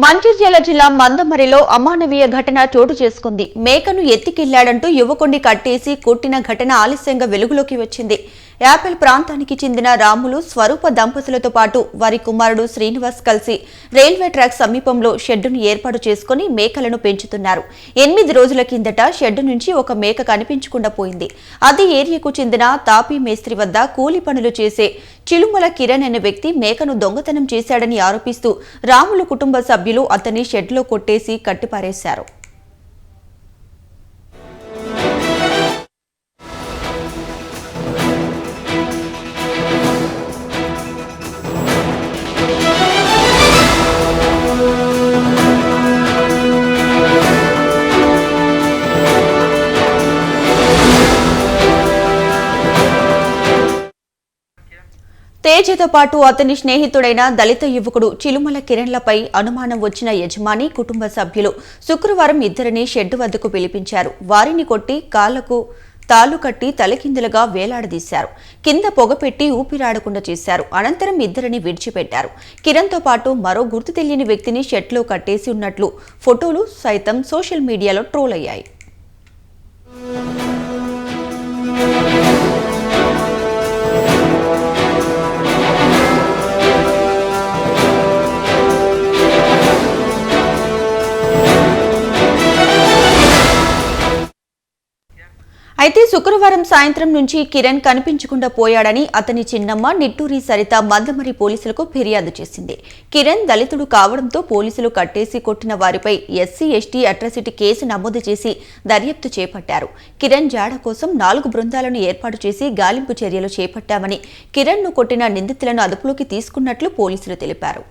మంచిర్యాల జిల్లా మందమరిలో అమానవీయ ఘటన చోటు చేసుకుంది. మేకను ఎత్తికెళ్లాడంటూ యువకుణ్ణి కట్టేసి కొట్టిన ఘటన ఆలస్యంగా వెలుగులోకి వచ్చింది. యాపిల్ ప్రాంతానికి చెందిన రాములు, స్వరూప దంపతులతో పాటు వారి కుమారుడు శ్రీనివాస్ కలిసి రైల్వే ట్రాక్ సమీపంలో షెడ్డును ఏర్పాటు చేసుకుని మేకలను పెంచుతున్నారు. 8 రోజుల కిందట షెడ్డు నుంచి ఒక మేక కనిపించకుండా పోయింది. అదే ఏరియాకు చెందిన తాపీ మేస్త్రి వద్ద కూలి పనులు చేసే చిలుమల కిరణ్ అనే వ్యక్తి మేకను దొంగతనం చేశాడని ఆరోపిస్తూ రాములు కుటుంబ సభ్యులు అతన్ని షెడ్లో కొట్టేసి కట్టిపారేశారు. తేజతో పాటు అతని స్నేహితుడైన దళిత యువకుడు చిలుమల కిరణ్లపై అనుమానం వచ్చిన యజమాని, కుటుంబ సభ్యులు శుక్రవారం ఇద్దరిని షెడ్డు వద్దకు పిలిపించారు. వారిని కొట్టి కాళ్లకు తాళ్లు కట్టి తలకిందులుగా వేలాడదీశారు. కింద పొగపెట్టి ఊపిరాడకుండా చేశారు. అనంతరం ఇద్దరిని విడిచిపెట్టారు. కిరణ్తో పాటు మరో గుర్తు తెలియని వ్యక్తిని షెడ్లో కట్టేసి ఉన్నట్లు ఫోటోలు సైతం సోషల్ మీడియాలో ట్రోల్ అయ్యాయి. అయితే శుక్రవారం సాయంత్రం నుంచి కిరణ్ కనిపించకుండా పోయాడని అతని చిన్నమ్మ నిట్టూరి సరిత మందమరి పోలీసులకు ఫిర్యాదు చేసింది. కిరణ్ దళితుడు కావడంతో పోలీసులు కట్టేసి కొట్టిన వారిపై ఎస్సీ, ఎస్టీ అట్రాసిటీ కేసు నమోదు చేసి దర్యాప్తు చేపట్టారు. కిరణ్ జాడ కోసం 4 బృందాలను ఏర్పాటు చేసి గాలింపు చర్యలు చేపట్టామని, కిరణ్ ను కొట్టిన నిందితులను అదుపులోకి తీసుకున్నట్లు పోలీసులు తెలిపారు.